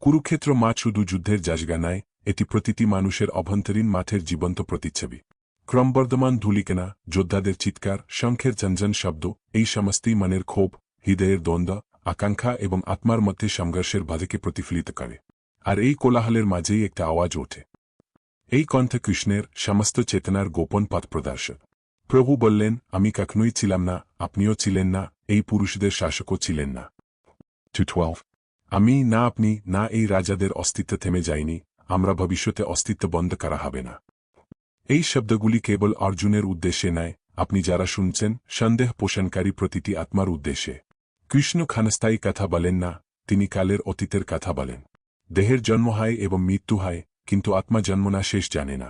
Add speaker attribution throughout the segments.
Speaker 1: কুরুক্ষেত্র মাঠ শুধু যুদ্ধের জায়গা নয়, এটি প্রতিটি মানুষের অভ্যন্তরীণ মাঠের জীবন্ত প্রতিচ্ছবি। ক্রমবর্ধমান ধূলিকণা, যোদ্ধাদের চিৎকার, শঙ্খের ঝনঝন শব্দ, এই সমস্তই মনের ক্ষোভ, হৃদয়ের দ্বন্দ্ব, আকাঙ্ক্ষা এবং আত্মার মধ্যে সংঘর্ষের বাধাকে প্রতিফলিত করে। আর এই কোলাহলের মাঝেই একটা আওয়াজ ওঠে। এই কণ্ঠ কৃষ্ণের, সমস্ত চেতনার গোপন পথ প্রদর্শক। প্রভু বললেন, আমি কখনোই ছিলাম না, আপনিও ছিলেন না, এই পুরুষদের শাসকও ছিলেন না। 2:12 আমি না, আপনি না, এই রাজাদের অস্তিত্ব থেমে যায়নি, আমরা ভবিষ্যতে অস্তিত্ব বন্ধ করা হবে না। এই শব্দগুলি কেবল অর্জুনের উদ্দেশ্যে নয়, আপনি যারা শুনছেন, সন্দেহ পোষণকারী প্রতিটি আত্মার উদ্দেশ্যে। কৃষ্ণ ক্ষণস্থায়ী কথা বলেন না, তিনি কালের অতীতের কথা বলেন। দেহের জন্ম হয় এবং মৃত্যু হয়, কিন্তু আত্মা জন্ম না শেষ জানে না।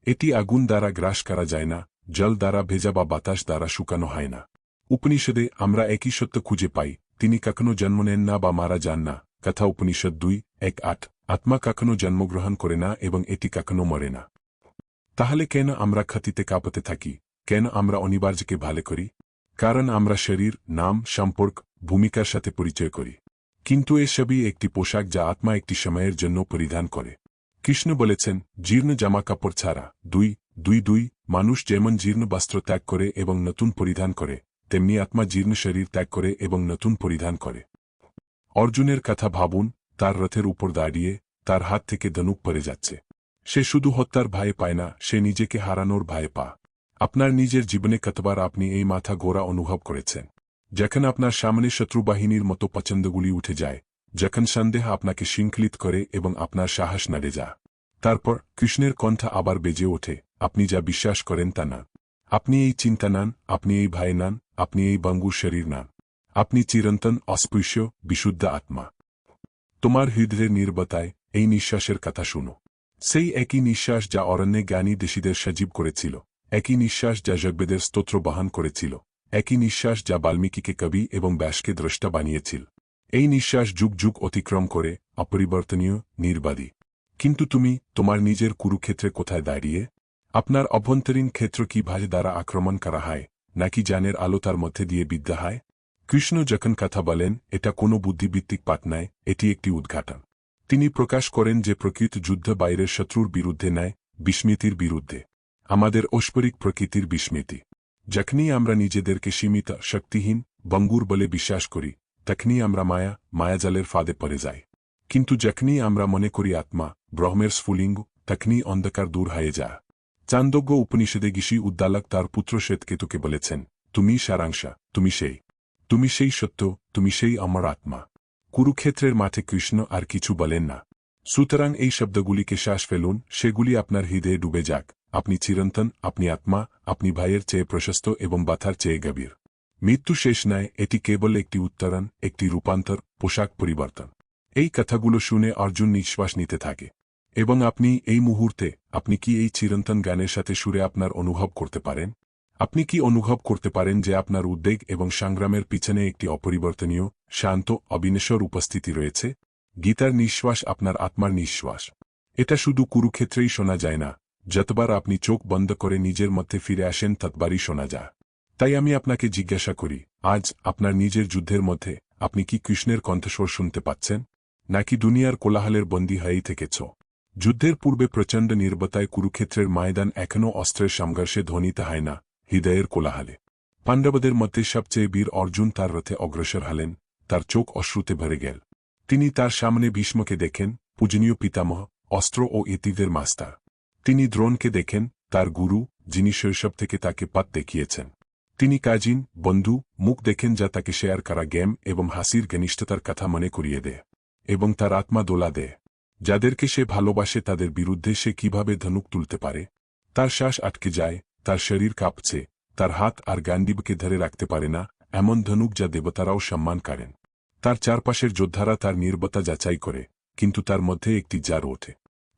Speaker 1: এটি আগুন দ্বারা গ্রাস করা যায় না, জল দ্বারা ভেজা বা বাতাস দ্বারা শুকানো হয় না। উপনিষদে আমরা একই সত্য খুঁজে পাই, তিনি কখনো জন্ম নেন না বা মারা যান না। কথা উপনিষদ 2:1-8 আত্মা কখনো জন্মগ্রহণ করে না এবং এটি কখনো মরে না। তাহলে কেন আমরা ক্ষতিতে কাঁপতে থাকি? কেন আমরা অনিবার্যকে ভালো করি? কারণ আমরা শরীর, নাম, সম্পর্ক, ভূমিকার সাথে পরিচয় করি। কিন্তু এসবই একটি পোশাক যা আত্মা একটি সময়ের জন্য পরিধান করে। কৃষ্ণ বলেছেন, জীর্ণ জামা কাপড় ছাড়া 2:2 মানুষ যেমন জীর্ণ বস্ত্র ত্যাগ করে এবং নতুন পরিধান করে, তেমনি আত্মা জীর্ণ শরীর ত্যাগ করে এবং নতুন পরিধান করে। অর্জুনের কথা ভাবুন, তার রথের উপর দাঁড়িয়ে, তার হাত থেকে ধনুক পড়ে যাচ্ছে। সে শুধু হত্যার ভয় পায় না, সে নিজেকে হারানোর ভয় পা। আপনার নিজের জীবনে কতবার আপনি এই মাথা গোড়া অনুভব করেছেন? যখন আপনার সামনে শত্রুবাহিনীর মতো পছন্দগুলি উঠে যায়, যখন সন্দেহ আপনাকে শৃঙ্খলিত করে এবং আপনার সাহস নাড়ে যায়। তারপর কৃষ্ণের কণ্ঠ আবার বেজে ওঠে, আপনি যা বিশ্বাস করেন তা না। আপনি এই চিন্তা নান, আপনি এই ভয় নান, আপনি এই বঙ্গুর শরীর নান। আপনি চিরন্তন, অস্পৃশ্য, বিশুদ্ধ আত্মা। তোমার হৃদয়ের নির্বতায় এই নিঃশ্বাসের কথা শুনো। সেই একই নিঃশ্বাস যা অরণ্যে জ্ঞানী ঋষিদের সজীব করেছিল, একই নিঃশ্বাস যা ঋগ্বেদের স্তোত্র বহন করেছিল, একই নিঃশ্বাস যা বাল্মীকিকে কবি এবং ব্যাসকে দ্রষ্টা বানিয়েছিল। এই নিঃশ্বাস যুগ যুগ অতিক্রম করে, অপরিবর্তনীয়, নির্বাদী। কিন্তু তুমি, তোমার নিজের কুরুক্ষেত্রে কোথায় দাঁড়িয়ে? আপনার অভ্যন্তরীণ ক্ষেত্র কি ভাজ দ্বারা আক্রমণ করা হয়, নাকি জ্ঞানের আলো তার মধ্যে দিয়ে বিদ্যা হয়? কৃষ্ণ যখন কথা বলেন, এটা কোনো বুদ্ধিভিত্তিক পাঠ নয়, এটি একটি উদ্ঘাটন। তিনি প্রকাশ করেন যে প্রকৃত যুদ্ধ বাইরের শত্রুর বিরুদ্ধে নয়, বিস্মৃতির বিরুদ্ধে। আমাদের ঐশ্বরিক প্রকৃতির বিস্মৃতি। যখনই আমরা নিজেদেরকে সীমিত, শক্তিহীন, বঙ্গুর বলে বিশ্বাস করি, তখনই আমরা মায়াজালের ফাঁদে পড়ে যাই। কিন্তু যখনই আমরা মনে করি আত্মা, ব্রহ্মের স্ফুলিঙ্গ, তখনই অন্ধকার দূর হয়ে যায়। চান্দোগ্য উপনিষদে ঋষি উদ্দালক তার পুত্র শ্বেতকেতুকে বলেছেন, তুমি সারাংশা, তুমি সেই সত্য, তুমি সেই অমর আত্মা। কুরুক্ষেত্রের মাঠে কৃষ্ণ আর কিছু বলেন না। সুতরাং এই শব্দগুলিকে শ্বাস ফেলুন, সেগুলি আপনার হৃদয়ে ডুবে যাক। আপনি চিরন্তন, আপনি আত্মা, আপনি ভাইয়ের চেয়ে প্রশস্ত এবং বাথার চেয়ে গভীর। মৃত্যু শেষ নয়, এটি কেবল একটি উত্তরণ, একটি রূপান্তর, পোশাক পরিবর্তন। এই কথাগুলো শুনে অর্জুন নিঃশ্বাস নিতে থাকে। এবং আপনি এই মুহূর্তে, আপনি কি এই চিরন্তন গানের সাথে সুরে আপনার অনুভব করতে পারেন? আপনি কি অনুভব করতে পারেন যে আপনার উদ্বেগ এবং সংগ্রামের পিছনে একটি অপরিবর্তনীয়, শান্ত, অবিনশ্বর উপস্থিতি রয়েছে? গীতার নিঃশ্বাস আপনার আত্মার নিঃশ্বাস। এটা শুধু কুরুক্ষেত্রেই শোনা যায় না, যতবার আপনি চোখ বন্ধ করে নিজের মধ্যে ফিরে আসেন ততবারই শোনা যায়। তাই আমি আপনাকে জিজ্ঞাসা করি, আজ আপনার নিজের যুদ্ধের মধ্যে, আপনি কি কৃষ্ণের কণ্ঠস্বর শুনতে পাচ্ছেন? নাকি দুনিয়ার কোলাহলের বন্দী হয়েই থেকেছ? যুদ্ধের পূর্বে প্রচণ্ড নির্বতায় কুরুক্ষেত্রের ময়দান এখনও অস্ত্রের সংঘর্ষে ধ্বনিত হয় না, হৃদয়ের কোলাহলে। পাণ্ডবদের মধ্যে সবচেয়ে বীর অর্জুন তার রথে অগ্রসর হলেন, তার চোখ অশ্রুতে ভরে গেল। তিনি তার সামনে ভীষ্মকে দেখেন, পূজনীয় পিতামহ, অস্ত্র ও ইতিদের মাস্টার। তিনি দ্রোণকে দেখেন, তার গুরু, যিনি শৈশব থেকে তাকে পথ দেখিয়েছেন। তিনি কাজিন, বন্ধু, মুখ দেখেন যা তাকে শেয়ার করা গেম এবং হাসির ঘনিষ্ঠতার কথা মনে করিয়ে দেয়। এবং তার আত্মা দোলা দেয়। যাদেরকে সে ভালোবাসে তাদের বিরুদ্ধে সে কিভাবে ধনুক তুলতে পারে? তার শ্বাস আটকে যায়, তার শরীর কাঁপছে, তার হাত আর গান্ডীবকে ধরে রাখতে পারে না, এমন ধনুক যা দেবতারাও সম্মান করেন। তার চারপাশের যোদ্ধারা তার নির্বতা যাচাই করে, কিন্তু তার মধ্যে একটি জার ওঠে।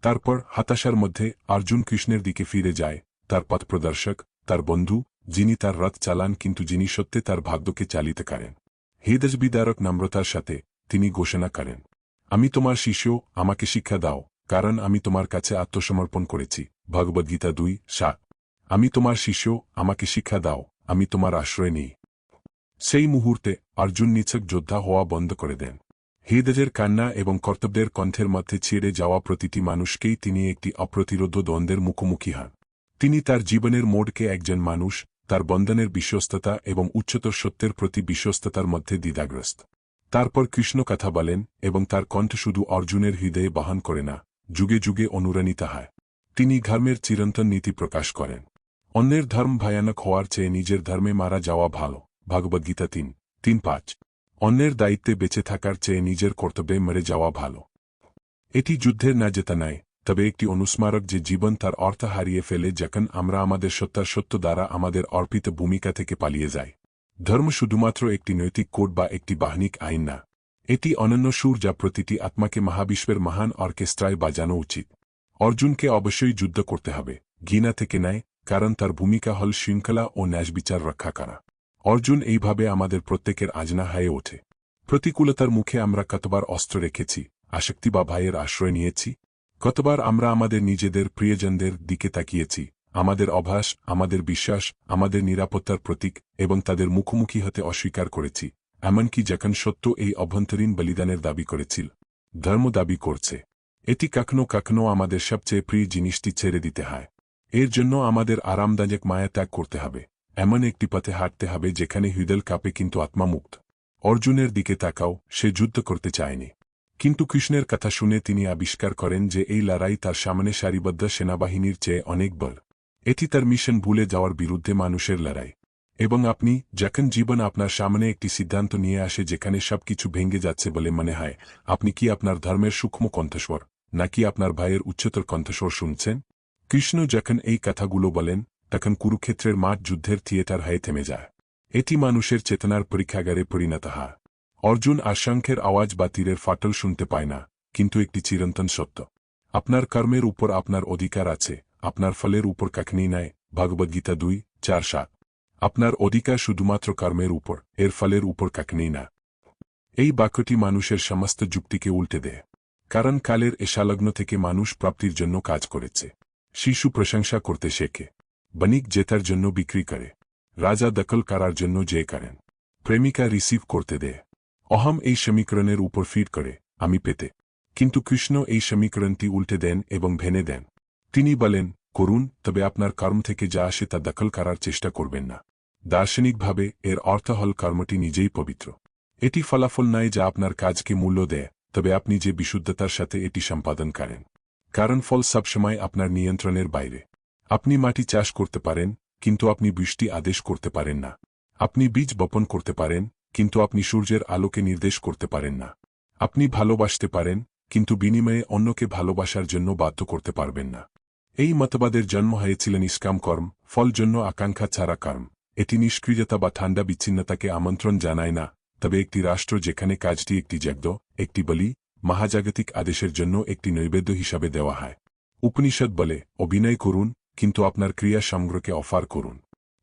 Speaker 1: তারপর হতাশার মধ্যে অর্জুন কৃষ্ণের দিকে ফিরে যায়, তার পথ প্রদর্শক, তার বন্ধু, যিনি তার রথ চালান কিন্তু যিনি সত্যে তার ভাগ্যকে চালিত করেন। হৃদয়বিদারক নম্রতার সাথে তিনি ঘোষণা করেন, আমি তোমার শিষ্য, আমাকে শিক্ষা দাও, কারণ আমি তোমার কাছে আত্মসমর্পণ করেছি। ভগবদ্গীতা 2:7 আমি তোমার শিষ্য, আমাকে শিক্ষা দাও, আমি তোমার আশ্রয় নেই। সেই মুহূর্তে অর্জুন নিছক যোদ্ধা হওয়া বন্ধ করে দেন। হৃদয়ের কান্না এবং কর্তব্যের কণ্ঠের মধ্যে ছেড়ে যাওয়া প্রতিটি মানুষকেই তিনি একটি অপ্রতিরোধ দ্বন্দ্বের মুখোমুখি হন। তিনি তার জীবনের মোড়কে একজন মানুষ, তার বন্ধনের বিশ্বস্ততা এবং উচ্চতর সত্যের প্রতি বিশ্বস্ততার মধ্যে দ্বিধাগ্রস্ত। তারপর কৃষ্ণ কথা বলেন এবং তার কণ্ঠ শুধু অর্জুনের হৃদয়ে বহন করে না, যুগে যুগে অনুরণিত হয়। তিনি ধর্মের চিরন্তন নীতি প্রকাশ করেন। অন্যের ধর্ম ভয়ানক হওয়ার চেয়ে নিজের ধর্মে মারা যাওয়া ভালো। ভগবদ্গীতা 3:5। অন্যের দায়িত্বে বেঁচে থাকার চেয়ে নিজের কর্তব্যে মরে যাওয়া ভালো। এটি যুদ্ধের না জেতা নয়, তবে একটি অনুস্মারক যে জীবন তার অর্থ হারিয়ে ফেলে যখন আমরা আমাদের সত্তার সত্য দ্বারা আমাদের অর্পিত ভূমিকা থেকে পালিয়ে যাই। ধর্ম শুধুমাত্র একটি নৈতিক কোড বা একটি বাহনিক আইন না। এটি অনন্য সুর যা প্রতিটি আত্মাকে মহাবিশ্বের মহান অর্কেস্ট্রায় বাজানো উচিত। অর্জুনকে অবশ্যই যুদ্ধ করতে হবে, ঘৃণা থেকে নয়, কারণ তার ভূমিকা হল শৃঙ্খলা ও ন্যায়বিচার রক্ষা করা। অর্জুন এইভাবে আমাদের প্রত্যেকের আজনা হয়ে ওঠে। প্রতিকূলতার মুখে আমরা কতবার অস্ত্র রেখেছি, আসক্তি বা ভয়ের আশ্রয় নিয়েছি? কতবার আমরা আমাদের নিজেদের প্রিয়জনদের দিকে তাকিয়েছি, আমাদের অভ্যাস, আমাদের বিশ্বাস, আমাদের নিরাপত্তার প্রতীক, এবং তাদের মুখোমুখি হতে অস্বীকার করেছি, এমনকি যখন সত্য এই অভ্যন্তরীণ বলিদানের দাবি করেছিল। ধর্ম দাবি করছে। এটি কখনো কখনো আমাদের সবচেয়ে প্রিয় জিনিসটি ছেড়ে দিতে হয়। এর জন্য আমাদের আরামদায়ক মায়া ত্যাগ করতে হবে, এমন একটি পথে হাঁটতে হবে যেখানে হৃদয় কাঁপে কিন্তু আত্মা মুক্ত। অর্জুনের দিকে তাকাও, সে যুদ্ধ করতে চায়নি। কিন্তু কৃষ্ণের কথা শুনে তিনি আবিষ্কার করেন যে এই লড়াই তার সামনে সারিবদ্ধ সেনাবাহিনীর চেয়ে অনেক বড়। এটি তার মিশন ভুলে যাওয়ার বিরুদ্ধে মানুষের লড়াই। এবং আপনি, যখন জীবন আপনার সামনে একটি সিদ্ধান্ত নিয়ে আসে যেখানে সবকিছু ভেঙে যাচ্ছে বলে মনে হয়, আপনি কি আপনার ধর্মের সূক্ষ্ম কণ্ঠস্বর, নাকি আপনার ভাইয়ের উচ্চতর কণ্ঠস্বর শুনছেন? কৃষ্ণ যখন এই কথাগুলো বলেন, তখন কুরুক্ষেত্রের মাঠ যুদ্ধের থিয়েটার হয়ে থেমে যায়। এটি মানুষের চেতনার পরীক্ষাগারে পরিণত হয়। অর্জুন আর শঙ্খের আওয়াজ বা তীরের ফাটল শুনতে পায় না, কিন্তু একটি চিরন্তন সত্য। আপনার কর্মের উপর আপনার অধিকার আছে, আপনার ফলের উপর কখনই নয়। ভগবদ্গীতা 2:4-7। আপনার অধিকার শুধুমাত্র কর্মের উপর, এর ফলের উপর কখনই না। এই বাক্যটি মানুষের সমস্ত যুক্তিকে উল্টে দেয়। কারণ কালের এশালগ্ন থেকে মানুষ প্রাপ্তির জন্য কাজ করেছে। শিশু প্রশংসা করতে শেখে, বণিক জেতার জন্য বিক্রি করে, রাজা দখল করার জন্য জয় করেন, প্রেমিকা রিসিভ করতে দেয়। অহম এই সমীকরণের উপর ফিট করে, আমি পেতে। কিন্তু কৃষ্ণ এই সমীকরণটি উল্টে দেন এবং ভেঙে দেন। তিনি বলেন, করুন, তবে আপনার কর্ম থেকে যা আসে তা দখল করার চেষ্টা করবেন না। দার্শনিকভাবে এর অর্থ হল কর্মটি নিজেই পবিত্র। এটি ফলাফল নয় যা আপনার কাজকে মূল্য দেয়, তবে আপনি যে বিশুদ্ধতার সাথে এটি সম্পাদন করেন। কারণ ফল সবসময় আপনার নিয়ন্ত্রণের বাইরে। আপনি মাটি চাষ করতে পারেন, কিন্তু আপনি বৃষ্টি আদেশ করতে পারেন না। আপনি বীজ বপন করতে পারেন, কিন্তু আপনি সূর্যের আলোকে নির্দেশ করতে পারেন না। আপনি ভালোবাসতে পারেন, কিন্তু বিনিময়ে অন্যকে ভালোবাসার জন্য বাধ্য করতে পারবেন না। এই মতবাদের জন্ম হয়েছিল নিষ্কাম কর্ম, ফল জন্য আকাঙ্ক্ষা ছাড়া কর্ম। এটি নিষ্ক্রিয়তা বা ঠান্ডা বিচ্ছিন্নতাকে আমন্ত্রণ জানায় না, তবে একটি রাষ্ট্র যেখানে কাজটি একটি যজ্ঞ, একটি বলি, মহাজাগতিক আদেশের জন্য একটি নৈবেদ্য হিসাবে দেওয়া হয়। উপনিষদ বলে, অভিনয় করুন, কিন্তু আপনার ক্রিয়া সমগ্রকে অফার করুন।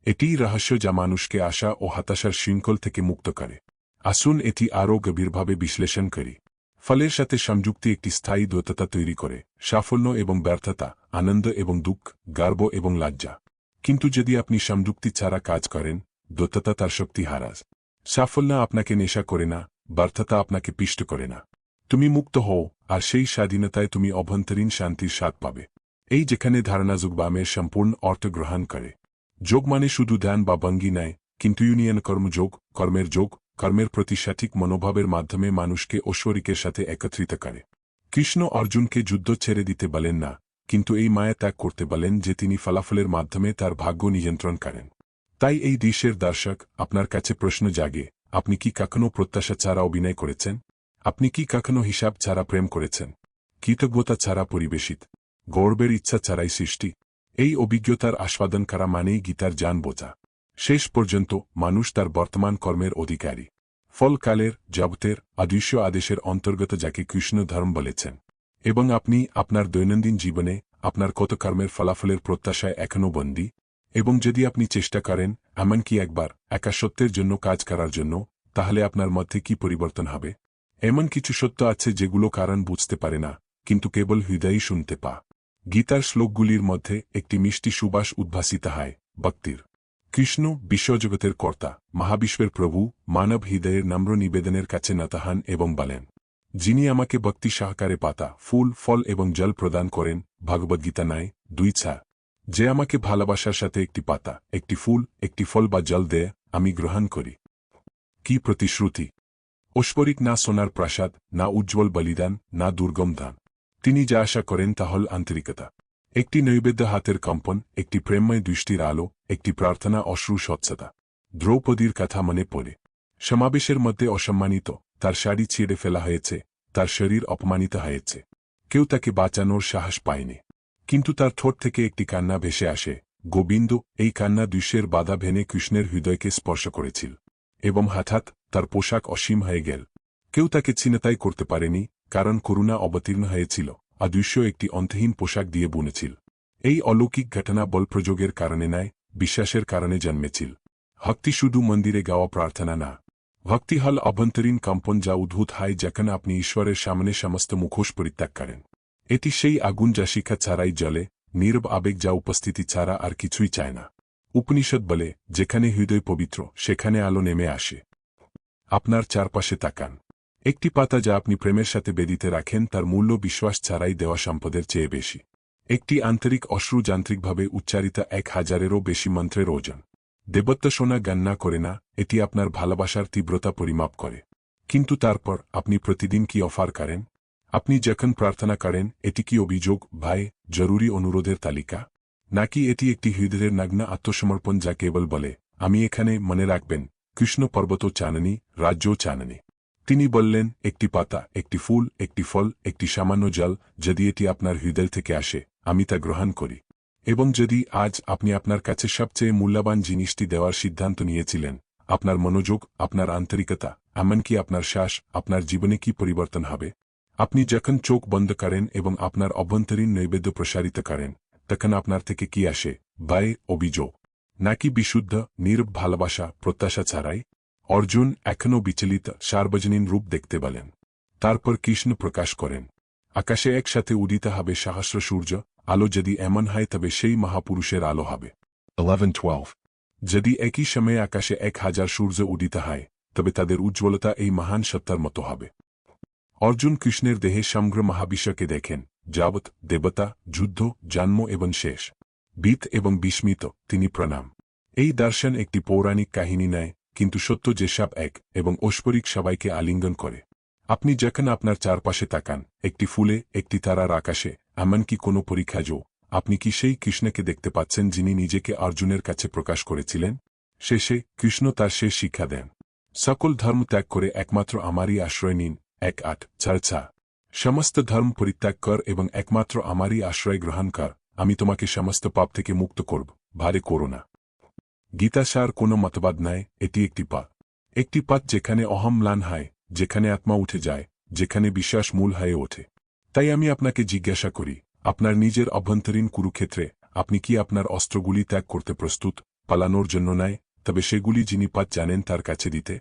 Speaker 1: এটিই রহস্য যা মানুষকে আশা ও হতাশার শৃঙ্খল থেকে মুক্ত করে। আসুন এটি আরও গভীরভাবে বিশ্লেষণ করি। ফলের সাথে সংযুক্তি একটি স্থায়ী দ্বৈততা তৈরি করে, সাফল্য এবং ব্যর্থতা, আনন্দ এবং দুঃখ, গর্ব এবং লজ্জা। কিন্তু যদি আপনি সংযুক্তি ছাড়া কাজ করেন, দ্বৈততা তার শক্তি হারায়। সাফল্য আপনাকে নেশা করে না, ব্যর্থতা আপনাকে পিষ্ট করে না। তুমি মুক্ত হও, আর সেই স্বাধীনতায় তুমি অভ্যন্তরীণ শান্তির স্বাদ পাবে। এই যেখানে ধারণা যোগ ব্যায়ামের সম্পূর্ণ অর্থ গ্রহণ করে। যোগ মানে শুধু ধ্যান বা ভঙ্গি নয়, কিন্তু ইউনিয়ন কর্মযোগ, কর্মের যোগ, কর্মের প্রতি সঠিক মনোভাবের মাধ্যমে মানুষকে ঐশ্বরিকের সাথে একত্রিত করে। কৃষ্ণ অর্জুনকে যুদ্ধ ছেড়ে দিতে বলেন না, কিন্তু এই মায়া ত্যাগ করতে বলেন যে তিনি ফলাফলের মাধ্যমে তার ভাগ্য নিয়ন্ত্রণ করেন। তাই এই দৃশ্যের দর্শক, আপনার কাছে প্রশ্ন জাগে, আপনি কি কখনো প্রত্যাশা ছাড়া অভিনয় করেছেন? আপনি কি কখনো হিসাব ছাড়া প্রেম করেছেন? কৃতজ্ঞতা ছাড়া পরিবেশিত, গর্বের ইচ্ছা ছাড়াই সৃষ্টি? এই অভিজ্ঞতার আস্বাদন করা মানেই গীতার জান বোঝা। শেষ পর্যন্ত মানুষ তার বর্তমান কর্মের অধিকারী। ফলকালের, জগতের, অদৃশ্য আদেশের অন্তর্গত যাকে কৃষ্ণ ধর্ম বলেছেন। এবং আপনি আপনার দৈনন্দিন জীবনে আপনার কত কর্মের ফলাফলের প্রত্যাশায় এখনও বন্দী? এবং যদি আপনি চেষ্টা করেন, এমনকি একবার, একা সত্যের জন্য কাজ করার জন্য, তাহলে আপনার মধ্যে কি পরিবর্তন হবে? এমন কিছু সত্য আছে যেগুলো কারণ বুঝতে পারে না, কিন্তু কেবল হৃদয়ই শুনতে পা। গীতার শ্লোকগুলির মধ্যে একটি মিষ্টি সুবাস উদ্ভাসিত হয়, ভক্তির। কৃষ্ণ, বিশ্বজগতের কর্তা, মহাবিশ্বের প্রভু, মানব হৃদয়ের নম্র নিবেদনের কাছে নত হন এবং বলেন, যিনি আমাকে ভক্তি সহকারে পাতা ফুল ফল এবং জল প্রদান করেন, ভগবদ্গীতা 9:2। যে আমাকে ভালোবাসার সাথে একটি পাতা, একটি ফুল, একটি ফল বা জল দেয়, আমি গ্রহণ করি। কি প্রতিশ্রুতি! ঐশ্বরিক না সোনার প্রাসাদ, না উজ্জ্বল বলিদান, না দুর্গম দান। তিনি যা আশা করেন তা হল আন্তরিকতা। একটি নৈবেদ্য হাতের কম্পন, একটি প্রেমময় দৃষ্টির আলো, একটি প্রার্থনা অশ্রু স্বচ্ছতা। দ্রৌপদীর কথা মনে পড়ে। সমাবেশের মধ্যে অসম্মানিত, তার শাড়ি ছিঁড়ে ফেলা হয়েছে, তার শরীর অপমানিত হয়েছে। কেউ তাকে বাঁচানোর সাহস পায়নি। কিন্তু তার ঠোঁট থেকে একটি কান্না ভেসে আসে, গোবিন্দ। এই কান্না দৃশ্যের বাধা ভেঙে কৃষ্ণের হৃদয়কে স্পর্শ করেছিল। এবং হঠাৎ তার পোশাক অসীম হয়ে গেল। কেউ তাকে ছিনতাই করতে পারেনি, কারণ করুণা অবতীর্ণ হয়েছিল, অদৃশ্য একটি অন্তহীন পোশাক দিয়ে বুনেছিল। এই অলৌকিক ঘটনা বলপ্রযোগের কারণে নয়, বিশ্বাসের কারণে জন্মেছিল। ভক্তি শুধু মন্দিরে গাওয়া প্রার্থনা না। ভক্তি হল অভ্যন্তরীণ কম্পন যা উদ্ভূত হয় যখন আপনি ঈশ্বরের সামনে সমস্ত মুখোশ পরিত্যাগ করেন। এটি সেই আগুন যা শিখা ছাড়াই জ্বলে, নীরব আবেগ যা উপস্থিতি ছাড়া আর কিছুই চায় না। উপনিষদ বলে, যেখানে হৃদয় পবিত্র সেখানে আলো নেমে আসে। আপনার চারপাশে তাকান। একটি পাতা যা আপনি প্রেমের সাথে বেদিতে রাখেন তার মূল্য বিশ্বাস ছাড়াই দেওয়া সম্পদের চেয়ে বেশি। একটি আন্তরিক অশ্রু যান্ত্রিকভাবে উচ্চারিত 1000-এরও বেশি মন্ত্রের ওজন। দেবত্ব সোনা গণনা করে না, এটি আপনার ভালোবাসার তীব্রতা পরিমাপ করে। কিন্তু তারপর আপনি প্রতিদিন কি অফার করেন? আপনি যখন প্রার্থনা করেন, এটি কি অভিযোগ, ভয়, জরুরি অনুরোধের তালিকা? নাকি এটি একটি হৃদয়ের নগ্ন আত্মসমর্পণ যা কেবল বলে, আমি এখানে, মনে রাখবেন, কৃষ্ণ পর্বতও চাননি, রাজ্যও চাননি। তিনি বললেন, একটি পাতা, একটি ফুল, একটি ফল, একটি সামান্য জল, যদি এটি আপনার হৃদয় থেকে আসে, আমি তা গ্রহণ করি। এবং যদি আজ আপনি আপনার কাছে সবচেয়ে মূল্যবান জিনিসটি দেওয়ার সিদ্ধান্ত নিয়েছিলেন, আপনার মনোযোগ, আপনার আন্তরিকতা, এমনকি আপনার শ্বাস, আপনার জীবনে কি পরিবর্তন হবে? আপনি যখন চোখ বন্ধ করেন এবং আপনার অভ্যন্তরীণ নৈবেদ্য প্রসারিত করেন, তখন আপনার থেকে কি আসে? ভয়, অভিযোগ, নাকি বিশুদ্ধ, নীরব ভালোবাসা, প্রত্যাশা ছাড়াই? অর্জুন এখনও বিচলিত সার্বজনীন রূপ দেখতে বলেন। তারপর কৃষ্ণ প্রকাশ করেন, আকাশে একসাথে উদিত হবে সহস্র সূর্য, আলো যদি এমন হয় তবে সেই মহাপুরুষের আলো হবে। 11-12। যদি একই সময়ে আকাশে 1000 সূর্য উদিত হয়, তবে তাদের উজ্জ্বলতা এই মহান সত্তার মতো হবে। অর্জুন কৃষ্ণের দেহে সমগ্র মহাবিশ্বকে দেখেন, যাবৎ, দেবতা, যুদ্ধ, জন্ম এবং শেষ। ভীত এবং বিস্মিত, তিনি প্রণাম। এই দর্শন একটি পৌরাণিক কাহিনী নয়, কিন্তু সত্য যে সব এক এবং ঐশ্বরিক সবাইকে আলিঙ্গন করে। আপনি যখন আপনার চারপাশে তাকান, একটি ফুলে, একটি তারার আকাশে, এমনকি কোনো পরীক্ষাজও, আপনি কি সেই কৃষ্ণকে দেখতে পাচ্ছেন যিনি নিজেকে অর্জুনের কাছে প্রকাশ করেছিলেন? শেষে কৃষ্ণ তার শেষ শিক্ষা দেন, সকল ধর্ম ত্যাগ করে একমাত্র আমারই আশ্রয় নিন। 1:8-4। সমস্ত ধর্ম পরিত্যাগ কর এবং একমাত্র আমারই আশ্রয় গ্রহণ কর, আমি তোমাকে সমস্ত পাপ থেকে মুক্ত করব, ভারে করো না। গীতাসার কোনো মতবাদ নাই, এটি একটি পথ। একটি পথ যেখানে অহং ম্লান হয়, যেখানে আত্মা উঠে যায়, যেখানে বিশ্বাস মূল হয়ে ওঠে। তাই আমি আপনাকে জিজ্ঞাসা করি, আপনার নিজের অভ্যন্তরীণ কুরুক্ষেত্রে আপনি কি আপনার অস্ত্রগুলি ত্যাগ করতে প্রস্তুত, পালানোর জন্য নয়, তবে সেগুলি যিনি পথ জানেন তার কাছে দিতে?